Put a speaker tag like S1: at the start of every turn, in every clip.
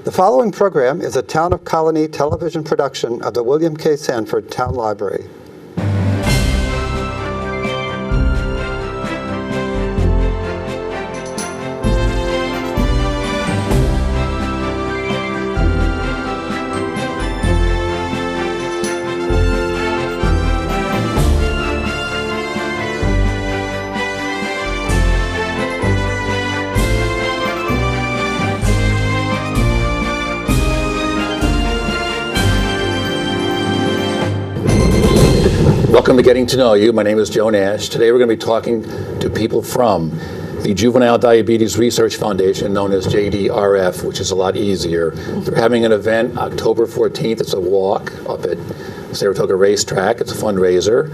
S1: The following program is a Town of Colonie television production of the William K. Sanford Town Library.
S2: Welcome to Getting to Know You. My name is Joe Nash. Today we're going to be talking to people from the Juvenile Diabetes Research Foundation, known as JDRF, which is a lot easier. They're having an event October 14th. It's a walk up at Saratoga Racetrack. It's a fundraiser.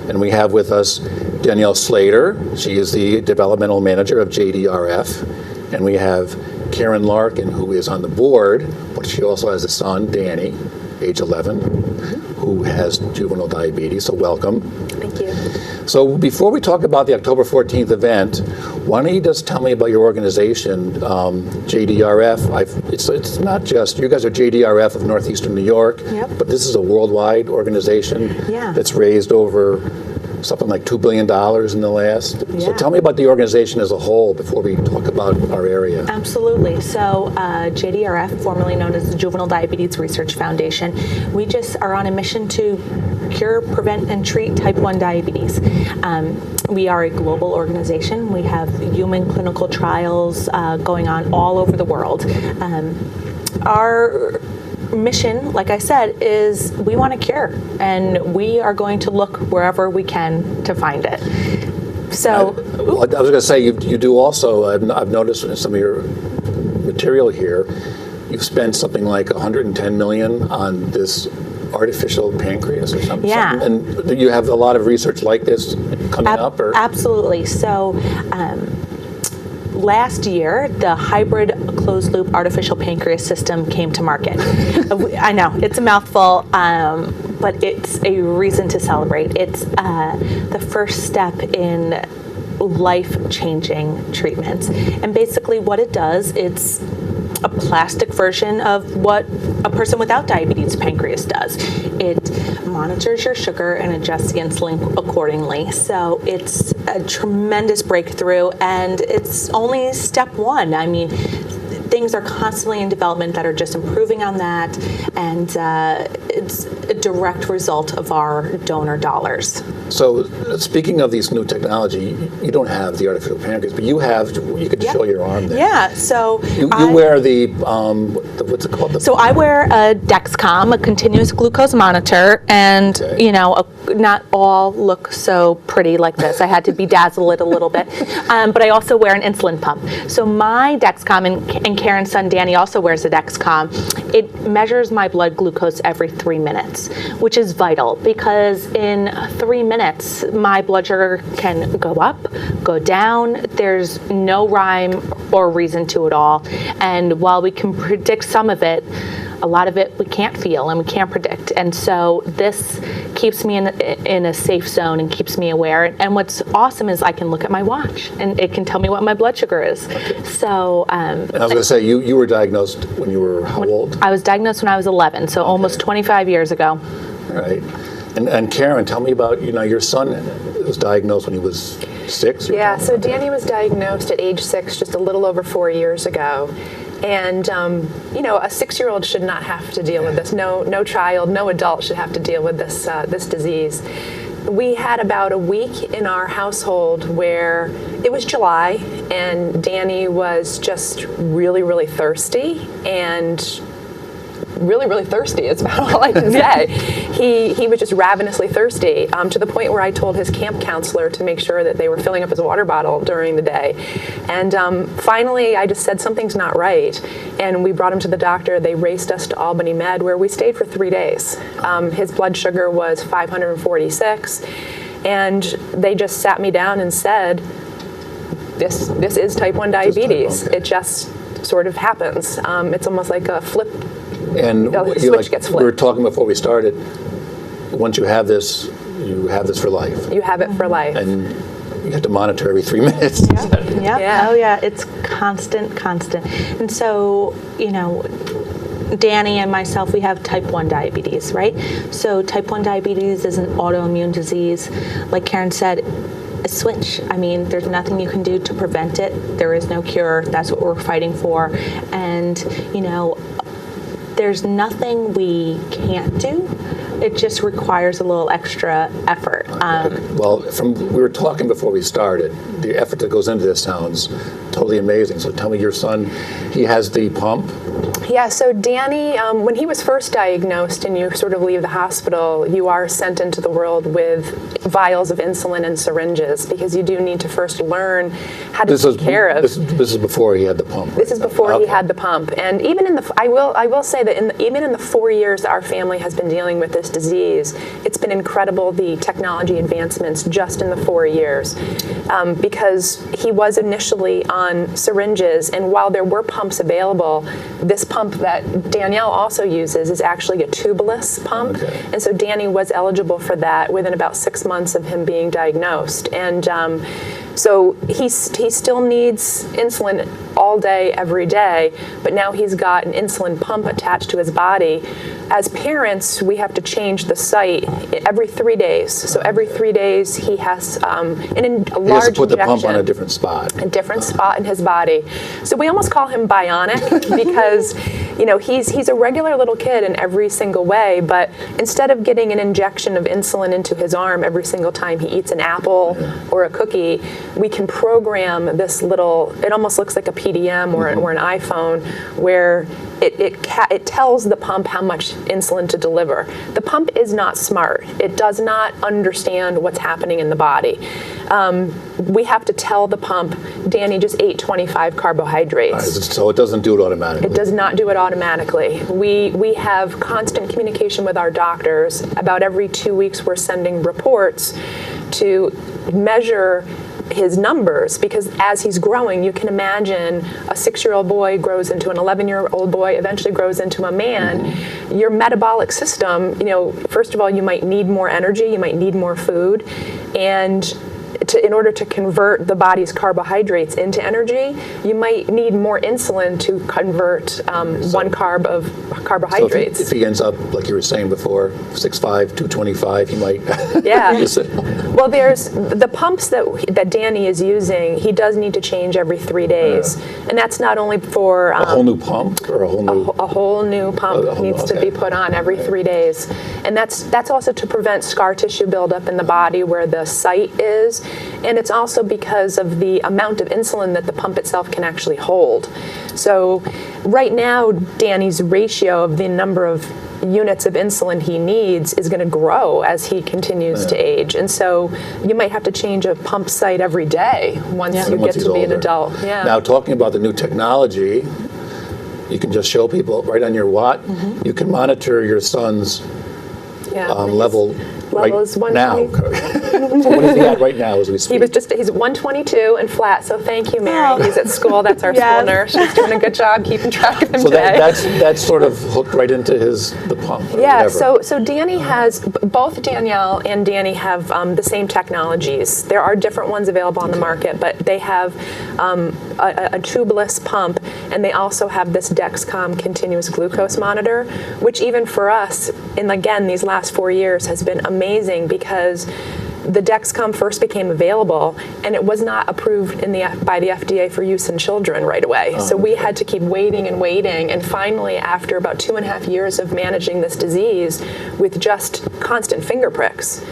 S2: And we have with us Danielle Slater. She is the developmental manager of JDRF. And we have Karen Larkin, who is on the board, but she also has a son, Danny, age 11, who has juvenile diabetes, so welcome.
S3: Thank you.
S2: So before we talk about the October 14th event, why don't you just tell me about your organization, JDRF. It's not just, you guys are JDRF of Northeastern New York,
S3: Yep.
S2: but this is a worldwide organization
S3: Yeah.
S2: that's raised over something like $2 billion in the last. So
S3: Yeah.
S2: tell me about the organization as a whole before we talk about our area.
S3: Absolutely. So JDRF, formerly known as the Juvenile Diabetes Research Foundation, we just are on a mission to cure, prevent, and treat type 1 diabetes. We are a global organization. We have human clinical trials going on all over the world. Our mission, like I said, is we want to cure, and we are going to look wherever we can to find it. So,
S2: I was going to say, you do also, I've noticed in some of your material here, you've spent something like $110 million on this artificial pancreas or something.
S3: Yeah.
S2: And you have a lot of research like this coming up? Or?
S3: Absolutely. So last year, the hybrid closed-loop artificial pancreas system came to market. I know, it's a mouthful, but it's a reason to celebrate. It's the first step in life-changing treatments. And basically what it does, it's a plastic version of what a person without diabetes pancreas does. It monitors your sugar and adjusts the insulin accordingly. So it's a tremendous breakthrough, and it's only step one. I mean, things are constantly in development that are just improving on that, and it's a direct result of our donor dollars.
S2: So speaking of these new technology, you don't have the artificial pancreas, but you could show your arm there.
S3: Yeah, so
S2: you wear the, what's it called?
S3: So I wear a Dexcom, a continuous glucose monitor, and not all look so pretty like this. I had to bedazzle it a little bit. But I also wear an insulin pump. So my Dexcom, and Karen's son Danny also wears a Dexcom, it measures my blood glucose every 3 minutes, which is vital because in 3 minutes, my blood sugar can go up, go down. There's no rhyme or reason to it all. And while we can predict some of it, a lot of it we can't feel and we can't predict. And so this keeps me in a safe zone and keeps me aware. And what's awesome is I can look at my watch and it can tell me what my blood sugar is. Okay. So
S2: and I was going to say, you were diagnosed when you were how old?
S3: I was diagnosed when I was 11, so almost 25 years ago.
S2: All right. And Karen, tell me about, your son was diagnosed when he was 6?
S4: Yeah, so Danny was diagnosed at age 6, just a little over 4 years ago. And, a 6-year-old should not have to deal with this. No child, no adult should have to deal with this disease. We had about a week in our household where it was July, and Danny was just really, really thirsty, and really thirsty is about all I can say. He was just ravenously thirsty, to the point where I told his camp counselor to make sure that they were filling up his water bottle during the day. And finally, I just said something's not right. And we brought him to the doctor. They raced us to Albany Med, where we stayed for 3 days. His blood sugar was 546. And they just sat me down and said, this is type 1 diabetes. It just sort of happens. It's almost like a flip.
S2: And
S4: the switch gets flipped.
S2: We were talking before we started, once you have this for life.
S4: You have it for life.
S2: And you have to monitor every 3 minutes.
S3: Yeah. Oh yeah, it's constant. And so, Danny and myself, we have type 1 diabetes, right? So type 1 diabetes is an autoimmune disease. Like Karen said, a switch. I mean, there's nothing you can do to prevent it. There is no cure. That's what we're fighting for. And, you know, there's nothing we can't do. It just requires a little extra effort.
S2: Well, we were talking before we started. The effort that goes into this sounds totally amazing. So tell me, your son, he has the pump?
S4: Yeah, so Danny, when he was first diagnosed and you sort of leave the hospital, you are sent into the world with vials of insulin and syringes because you do need to first learn how to take care of.
S2: This is before he had the pump.
S4: This is before he had the pump. And even in the, I will say that even in the 4 years that our family has been dealing with this disease, it's been incredible, the technology advancements just in the 4 years. Because he was initially on syringes, and while there were pumps available, this pump that Danielle also uses is actually a tubeless pump.
S2: Okay.
S4: And so Danny was eligible for that within about 6 months of him being diagnosed. And so he still needs insulin all day, every day, but now he's got an insulin pump attached to his body. As parents, we have to change the site every 3 days. So every 3 days, he has a large injection.
S2: He has to put the pump on a different spot.
S4: A different spot in his body. So we almost call him bionic because, you know, he's a regular little kid in every single way, but instead of getting an injection of insulin into his arm every single time he eats an apple or a cookie, we can program this little, it almost looks like a PDM or an iPhone, where it tells the pump how much insulin to deliver. The pump is not smart. It does not understand what's happening in the body. We have to tell the pump, Danny just ate 25 carbohydrates.
S2: So it doesn't do it automatically?
S4: It does not do it automatically. We have constant communication with our doctors. About every 2 weeks, we're sending reports to measure his numbers, because as he's growing, you can imagine a 6-year-old boy grows into an 11-year-old boy, eventually grows into a man. Your metabolic system, you know, first of all, you might need more energy, you might need more food, and in order to convert the body's carbohydrates into energy, you might need more insulin to convert 1 carb of carbohydrates.
S2: So if he ends up, like you were saying before, 6'5", 225, he might...
S4: Yeah. Well, there's the pumps that Danny is using, he does need to change every 3 days. Yeah. And that's not only for...
S2: a whole new pump or a whole new...
S4: A whole new pump needs to be put on every 3 days. And that's also to prevent scar tissue buildup in the body where the site is. And it's also because of the amount of insulin that the pump itself can actually hold. So right now, Danny's ratio of the number of units of insulin he needs is going to grow as he continues to age. And so you might have to change a pump site every day once you get to be an adult. Yeah.
S2: Now, talking about the new technology, you can just show people right on your Watt. You can monitor your son's level right
S4: is
S2: now. So what is he at right now as we speak?
S4: He's 122 and flat, so thank you, Mary. He's at school. That's our school nurse. She's doing a good job keeping track of him today.
S2: That's sort of hooked right into the pump.
S4: Yeah, so Danny has, both Danielle and Danny have the same technologies. There are different ones available on the market, but they have a tubeless pump, and they also have this Dexcom continuous glucose monitor, which even for us, and again, these last 4 years has been amazing because the Dexcom first became available, and it was not approved by the FDA for use in children right away. So we had to keep waiting and waiting, and finally, after about 2.5 years of managing this disease with just constant finger pricks,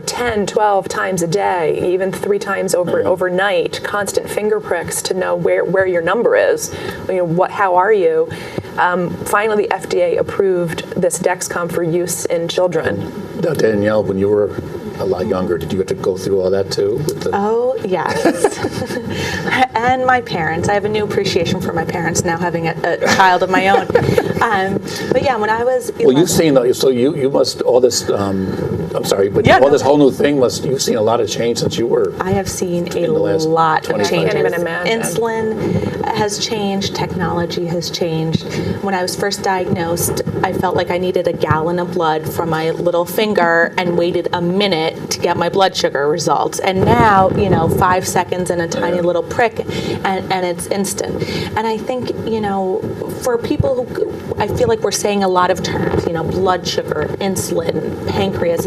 S4: 10, 12 times a day, even 3 times overnight, constant finger pricks to know where your number is, how are you? Finally, the FDA approved this Dexcom for use in children.
S2: Now, Danielle, when you were a lot younger, did you get to go through all that too?
S3: Oh, yes. And my parents. I have a new appreciation for my parents now, having a child of my own. But yeah, when I was 11,
S2: well, you've seen, so you must, all this, I'm sorry, but this whole new thing you've seen a lot of change since you were...
S3: I have seen a lot of changes.
S4: I can't even imagine.
S3: Insulin has changed, technology has changed. When I was first diagnosed, I felt like I needed a gallon of blood from my little finger and waited a minute to get my blood sugar results. And now, 5 seconds and a tiny little prick, and it's instant. And I think, for people who, I feel like we're saying a lot of terms, blood sugar, insulin, pancreas,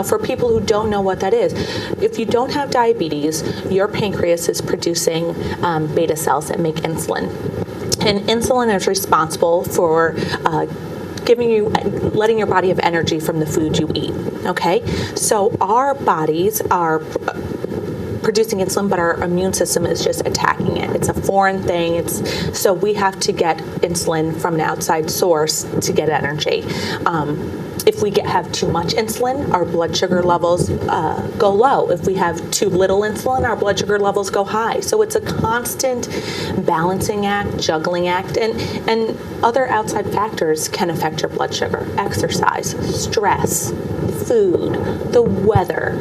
S3: for people who don't know what that is. If you don't have diabetes, your pancreas is producing beta cells that make insulin. And insulin is responsible for letting your body have energy from the food you eat, okay? So our bodies are producing insulin, but our immune system is just attacking it. It's a foreign thing. So we have to get insulin from an outside source to get energy. If we have too much insulin, our blood sugar levels go low. If we have too little insulin, our blood sugar levels go high. So it's a constant balancing act, juggling act, and other outside factors can affect your blood sugar. Exercise, stress, food, the weather,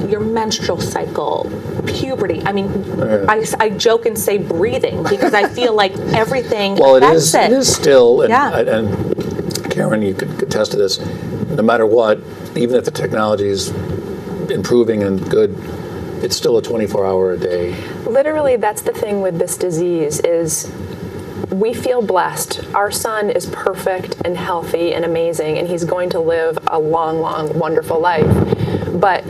S3: your menstrual cycle, puberty. I mean, I joke and say breathing because I feel like everything affects it.
S2: It is still,
S3: and
S2: Karen, you could attest to this, no matter what, even if the technology is improving and good, it's still a 24-hour a day.
S4: Literally, that's the thing with this disease is we feel blessed. Our son is perfect and healthy and amazing, and he's going to live a long, long, wonderful life. But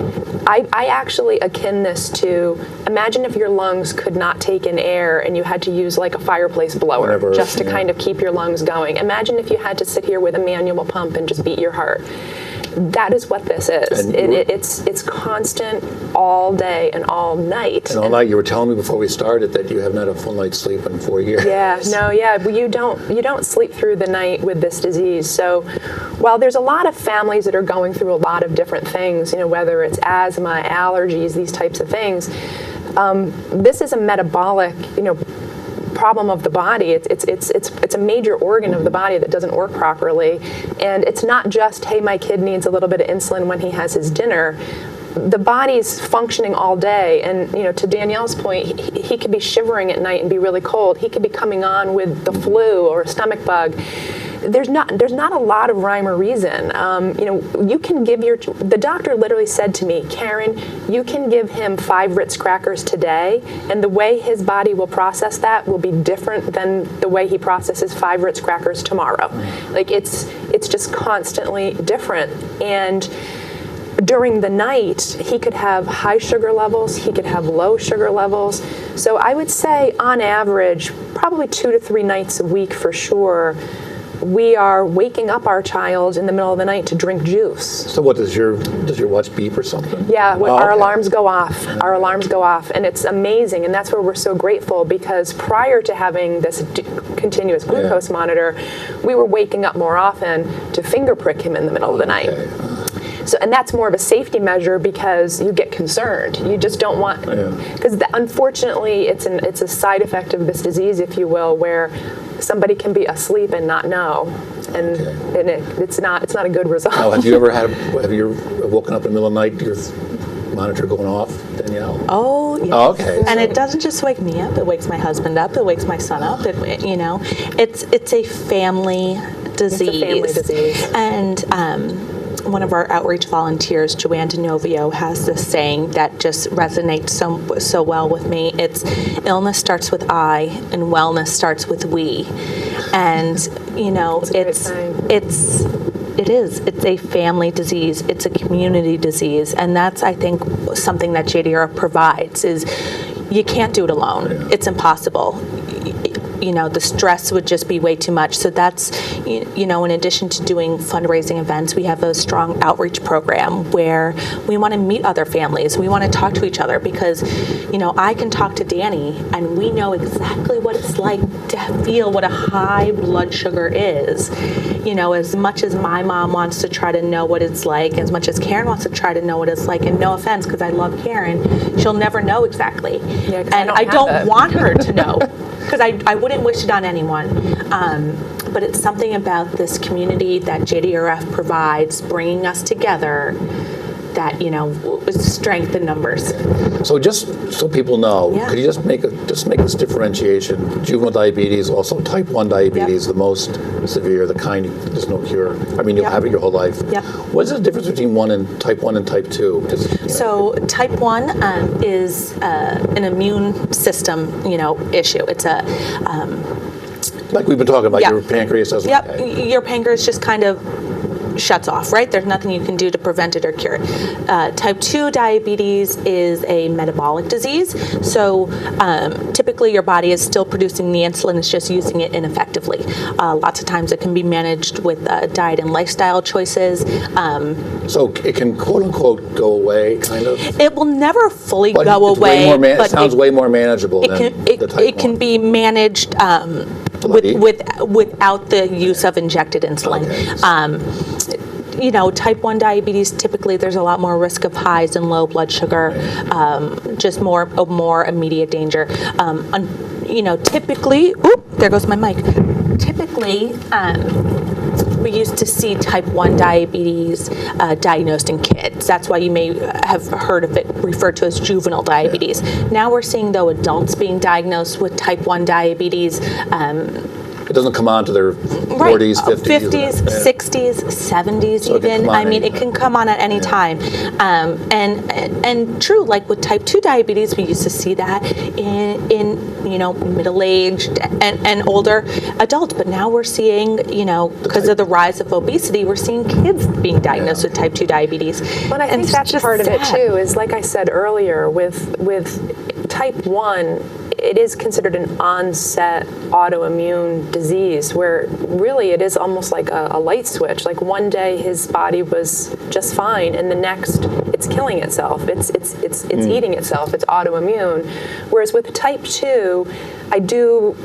S4: I actually akin this to, imagine if your lungs could not take in air and you had to use like a fireplace blower just to kind of keep your lungs going. Imagine if you had to sit here with a manual pump and just beat your heart. That is what this is. It's constant all day and all night.
S2: And all night, you were telling me before we started that you haven't had a full night's sleep in 4 years.
S4: But you don't sleep through the night with this disease. So while there's a lot of families that are going through a lot of different things, whether it's asthma, allergies, these types of things, this is a metabolic, problem of the body. It's a major organ of the body that doesn't work properly, and it's not just, hey, my kid needs a little bit of insulin when he has his dinner. The body's functioning all day, and to Danielle's point, he could be shivering at night and be really cold. He could be coming on with the flu or a stomach bug. There's not a lot of rhyme or reason. You can give the doctor literally said to me, Karen, you can give him 5 Ritz crackers today, and the way his body will process that will be different than the way he processes 5 Ritz crackers tomorrow. Like it's just constantly different. And during the night, he could have high sugar levels, he could have low sugar levels. So I would say on average, probably 2 to 3 nights a week for sure, we are waking up our child in the middle of the night to drink juice.
S2: So what, does your watch beep or something?
S4: Yeah, our alarms go off. Our alarms go off, and it's amazing, and that's where we're so grateful, because prior to having this continuous glucose monitor, we were waking up more often to finger prick him in the middle of the night. So, and that's more of a safety measure because you get concerned. You just don't want, because unfortunately it's a side effect of this disease, if you will, where somebody can be asleep and not know, and it's not a good result.
S2: Now, have you woken up in the middle of the night, your monitor going off, Danielle?
S3: Oh, yes.
S2: Oh, okay.
S3: And it doesn't just wake me up, it wakes my husband up, it wakes my son up, it's a family disease.
S4: It's a family disease.
S3: And one of our outreach volunteers, Joanne DeNovio, has this saying that just resonates so well with me. It's illness starts with I and wellness starts with we. And it's a family disease, it's a community disease, and that's, I think, something that JDRF provides is you can't do it alone. It's impossible. The stress would just be way too much. So that's, in addition to doing fundraising events, we have a strong outreach program where we want to meet other families. We want to talk to each other because, I can talk to Danny and we know exactly what it's like to feel what a high blood sugar is. As much as my mom wants to try to know what it's like, as much as Karen wants to try to know what it's like, and no offense, because I love Karen, she'll never know exactly.
S4: Yeah,
S3: and I don't want her to know. Because I wouldn't wish it on anyone. But it's something about this community that JDRF provides, bringing us together, that, strength in numbers.
S2: So just so people know,
S3: Yeah.
S2: could you just make this differentiation? Juvenile diabetes, also type 1 diabetes, the most severe, the kind there's no cure. I mean, you'll have it your whole life.
S3: Yep.
S2: What is the difference between type 1 and type 2?
S3: So type 1 is an immune system, issue. It's a
S2: Like we've been talking about,
S3: Yeah.
S2: your pancreas doesn't.
S3: Yep, your pancreas just kind of shuts off, right? There's nothing you can do to prevent it or cure it. Type 2 diabetes is a metabolic disease, so typically your body is still producing the insulin, it's just using it ineffectively. Lots of times it can be managed with diet and lifestyle choices.
S2: So it can, quote unquote, go away, kind of?
S3: It will never fully
S2: But
S3: go
S2: it's way
S3: away,
S2: more
S3: but
S2: it sounds way more manageable than the type 1.
S3: it can be managed without the use of injected insulin.
S2: Okay.
S3: Type 1 diabetes, typically there's a lot more risk of highs and low blood sugar, just more immediate danger. Typically, there goes my mic. Typically, we used to see type 1 diabetes diagnosed in kids. That's why you may have heard of it referred to as juvenile diabetes. Now we're seeing, though, adults being diagnosed with type 1 diabetes.
S2: It doesn't come on to their 40s, 50s.
S3: 60s, 70s
S2: So it can
S3: even.
S2: come on
S3: I mean, it
S2: anytime.
S3: can come on at any time. And true, like with type 2 diabetes, we used to see that in middle-aged and older adults. But now we're seeing, because of the rise of obesity, we're seeing kids being diagnosed with type 2 diabetes.
S4: But I think
S3: it's
S4: that's
S3: just
S4: part of it
S3: sad.
S4: too, is like I said earlier, with type 1, it is considered an onset autoimmune disease where really it is almost like a light switch. Like one day his body was just fine and the next it's killing itself. It's eating itself. It's autoimmune. Whereas with type 2, I do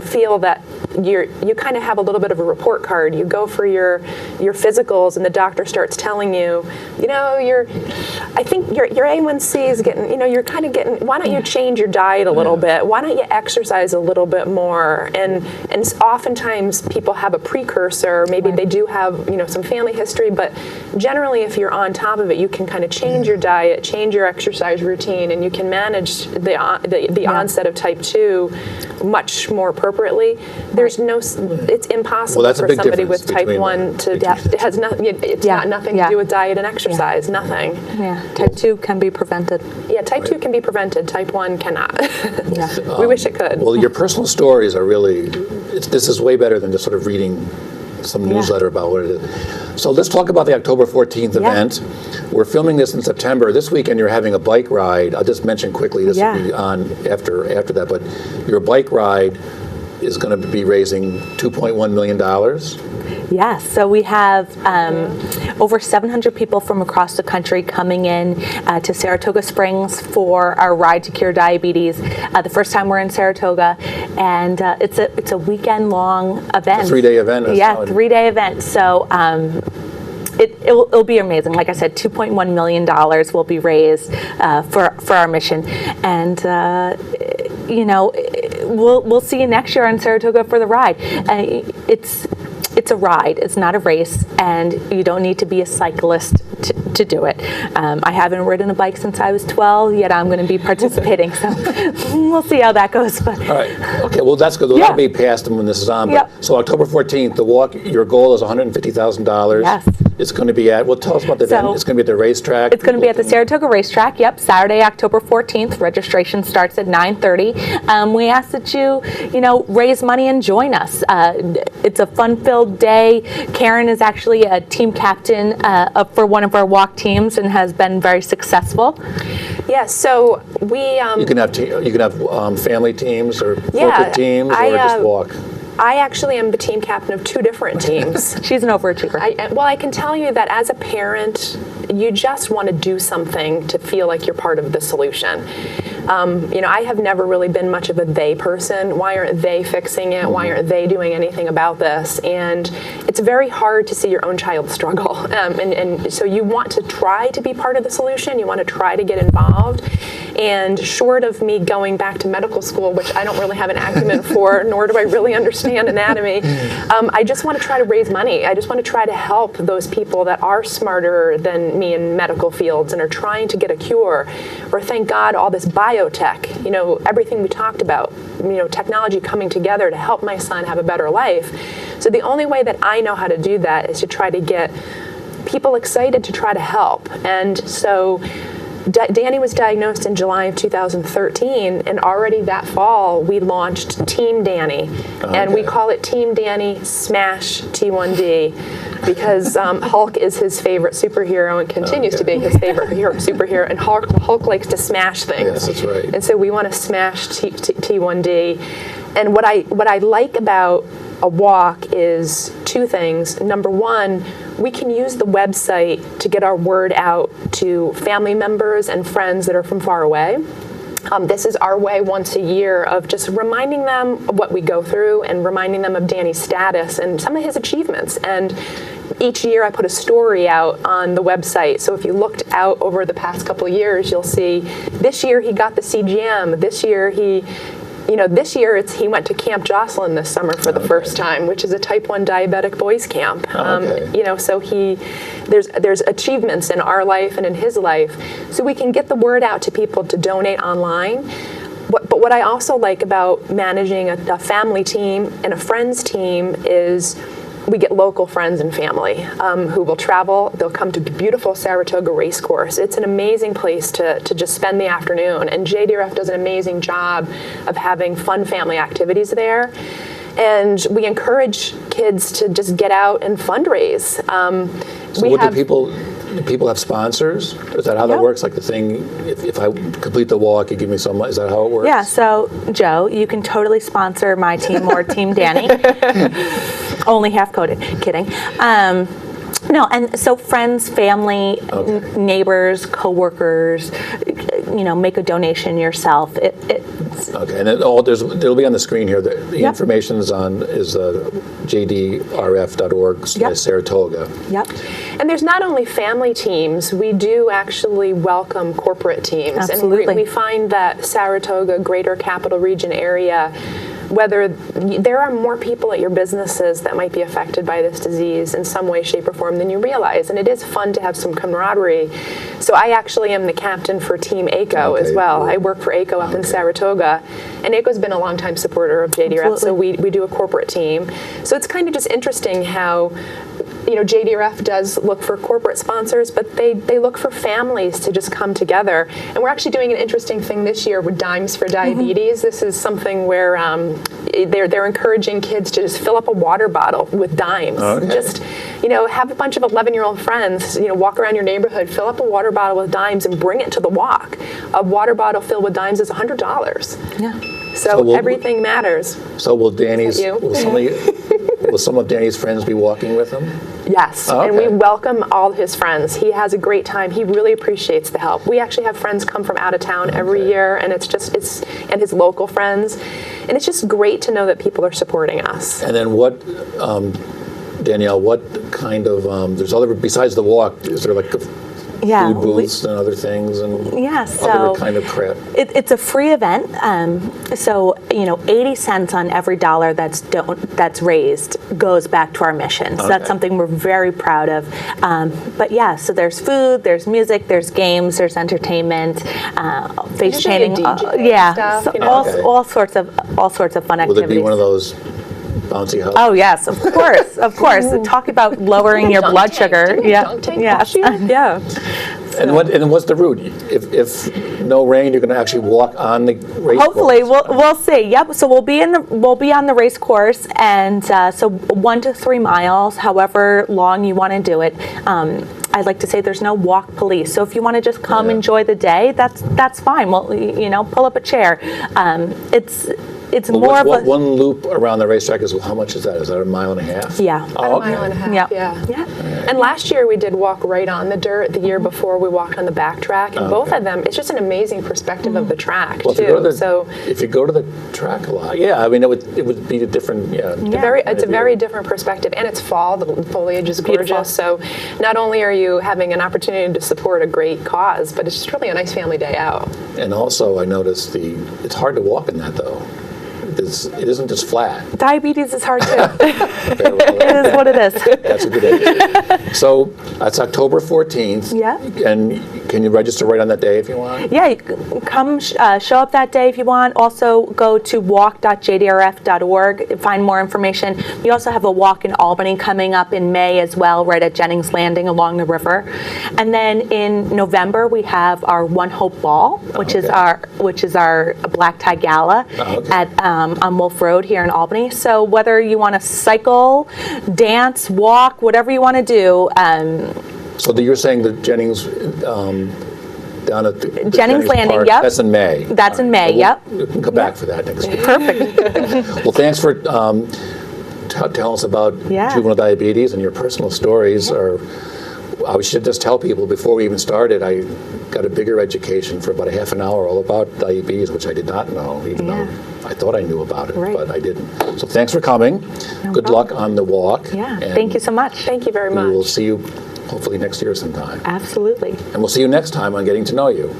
S4: feel that you kind of have a little bit of a report card. You go for your physicals and the doctor starts telling you, I think your A1C is getting, you're kind of getting, why don't you change your diet a little bit? Why don't you exercise a little bit more? And oftentimes people have a precursor, maybe they do have, some family history, but generally if you're on top of it, you can kind of change your diet, change your exercise routine, and you can manage the onset of type 2 much more appropriately. There's no, it's impossible
S2: Well, that's a
S4: for
S2: big
S4: somebody
S2: difference
S4: with type
S2: between
S4: 1 to, it has nothing, it's
S3: Yeah,
S4: got nothing
S3: yeah.
S4: to do with diet and exercise, nothing.
S3: Yeah, type 2 can be prevented.
S4: Yeah, type 2 can be prevented, type 1 cannot.
S3: Yeah.
S4: We wish it could.
S2: Well, your personal stories are really, this is way better than just sort of reading some newsletter about what it is. So let's talk about the October 14th event. We're filming this in September. This weekend you're having a bike ride. I'll just mention quickly, this will be on after that, but your bike ride is going to be raising $2.1 million.
S3: Yes, so we have over 700 people from across the country coming in to Saratoga Springs for our Ride to Cure Diabetes. The first time we're in Saratoga, and it's a weekend-long event.
S2: A 3-day event.
S3: Yeah, 3-day event. So it'll be amazing. Like I said, $2.1 million will be raised for our mission, and we'll see you next year in Saratoga for the ride. It's a ride. It's not a race, and you don't need to be a cyclist to do it. I haven't ridden a bike since I was 12, yet I'm going to be participating. So we'll see how that goes. But
S2: All right. Okay. Well, that's good. That'll be past when this is on.
S3: Yep.
S2: But, so October 14th, the walk. Your goal is $150,000.
S3: Yes.
S2: It's going to be at. Well, tell us about the event. It's going to be at the racetrack.
S3: It's going to be at the Saratoga Racetrack. Yep, Saturday, October 14th. Registration starts at 9:30. We ask that you raise money and join us. It's a fun-filled day. Karen is actually a team captain for one of our walk teams and has been very successful.
S4: Yes, so we...
S2: You can have family teams or corporate teams or just walk.
S4: I actually am the team captain of 2 different teams.
S3: She's an overachiever.
S4: I can tell you that as a parent, you just want to do something to feel like you're part of the solution. I have never really been much of a they person. Why aren't they fixing it? Why aren't they doing anything about this? And it's very hard to see your own child struggle. And so you want to try to be part of the solution. You want to try to get involved. And short of me going back to medical school, which I don't really have an acumen for, nor do I really understand anatomy, I just want to try to raise money. I just want to try to help those people that are smarter than me in medical fields and are trying to get a cure. Or thank God, all this biotech, everything we talked about, technology coming together to help my son have a better life. So the only way that I know how to do that is to try to get people excited to try to help. And so Danny was diagnosed in July of 2013, and already that fall we launched Team Danny, and we call it Team Danny Smash T1D because Hulk is his favorite superhero and continues to be his favorite superhero, and Hulk likes to smash things.
S2: Yes, that's right.
S4: And so we want to smash T1D. And what I like about a walk is two things. Number one, we can use the website to get our word out to family members and friends that are from far away. This is our way once a year of just reminding them of what we go through and reminding them of Danny's status and some of his achievements. And each year I put a story out on the website. So if you looked out over the past couple of years, you'll see this year he got the CGM. This year he went to Camp Jocelyn this summer for the first time, which is a type 1 diabetic boys camp. So there's achievements in our life and in his life. So we can get the word out to people to donate online. But what I also like about managing a family team and a friends team is we get local friends and family who will travel. They'll come to beautiful Saratoga race course. It's an amazing place to just spend the afternoon. And JDRF does an amazing job of having fun family activities there. And we encourage kids to just get out and fundraise.
S2: Do people have sponsors? Is that how that works? Like the thing, if I complete the walk, you give me some, is that how it works?
S3: Yeah, so Joe, you can totally sponsor my team or Team Danny. Only half-coded, kidding. No, and so friends, family, neighbors, coworkers, make a donation yourself.
S2: Okay, and it'll be on the screen here. The information is jdrf.org/Saratoga.
S3: Yep.
S4: And there's not only family teams, we do actually welcome corporate teams.
S3: Absolutely.
S4: And we find that Saratoga, Greater Capital Region area, whether there are more people at your businesses that might be affected by this disease in some way, shape, or form than you realize. And it is fun to have some camaraderie. So I actually am the captain for Team ACO as well. I work for ACO up in Saratoga. And ACO's been a longtime supporter of JDRF,
S3: Absolutely.
S4: so we do a corporate team. So it's kind of just interesting how JDRF does look for corporate sponsors, but they look for families to just come together. And we're actually doing an interesting thing this year with Dimes for Diabetes. This is something where they're encouraging kids to just fill up a water bottle with dimes. Just, have a bunch of 11-year-old friends, walk around your neighborhood, fill up a water bottle with dimes and bring it to the walk. A water bottle filled with dimes is $100.
S3: Yeah.
S4: So everything matters.
S2: So will some of Danny's friends be walking with him?
S4: Yes, and we welcome all his friends. He has a great time. He really appreciates the help. We actually have friends come from out of town every year, and and his local friends, and it's just great to know that people are supporting us.
S2: And then Danielle, what kind of besides the walk, is there like food booths and other things and other kind of crap?
S3: It's a free event. So 80 cents on every dollar that's raised goes back to our mission. So that's something we're very proud of. So there's food, there's music, there's games, there's entertainment, face painting.
S4: Stuff,
S3: so all sorts of fun activities.
S2: Will it be one of those bouncy houses?
S3: Oh yes, of course, of course. Talk about lowering your blood sugar.
S4: Dunk tank this year?
S3: Yeah.
S2: And what's the route? If no rain, you're going to actually walk on the race
S3: Hopefully,
S2: course?
S3: we'll see. Yep. So we'll be on the race course, and so 1 to 3 miles, however long you want to do it. I'd like to say there's no walk police. So if you want to just come enjoy the day, that's fine. Well, pull up a chair. it's
S2: Well,
S3: more of a
S2: one loop around the racetrack is, how much is that? Is that 1.5 miles?
S3: Yeah.
S2: Oh,
S4: About
S2: okay.
S4: a mile and a half.
S3: Yep.
S4: Yeah. And last year we did walk right on the dirt. The year before we walked on the back track, and both of them, it's just an amazing perspective of the track
S2: Well,
S4: too.
S2: if you go to the track a lot, yeah, I mean, it would be a different,
S4: It's a very different perspective, and it's fall. The foliage is gorgeous.
S3: Beautiful.
S4: So not only are you having an opportunity to support a great cause, but it's just really a nice family day out.
S2: And also, I noticed it's hard to walk in that though. It isn't just flat.
S3: diabetes is hard too.
S2: Very well.
S3: It is what it is.
S2: That's a good idea. So that's October 14th.
S3: Yeah.
S2: And can you register right on that day if you want?
S3: Yeah, you can come show up that day if you want. Also go to walk.jdrf.org, find more information. We also have a walk in Albany coming up in May as well, right at Jennings Landing along the river. And then in November we have our One Hope Ball, which is our black tie gala at on Wolf Road here in Albany. So whether you want to cycle, dance, walk, whatever you want to do.
S2: So you're saying that Jennings, down at the
S3: Jennings Landing,
S2: Park,
S3: yep.
S2: That's in May.
S3: That's in May,
S2: So
S3: yep.
S2: We can come back for that next week.
S3: Perfect.
S2: Well, thanks for telling us about juvenile diabetes, and your personal stories I should just tell people before we even started, I got a bigger education for about a half an hour all about diabetes, which I did not know, even though I thought I knew about it, but I didn't. So thanks for coming. Good luck on the walk.
S3: Yeah,
S2: and
S3: thank you so much.
S4: Thank you very much.
S2: We will see you hopefully next year sometime.
S3: Absolutely.
S2: And we'll see you next time on Getting to Know You.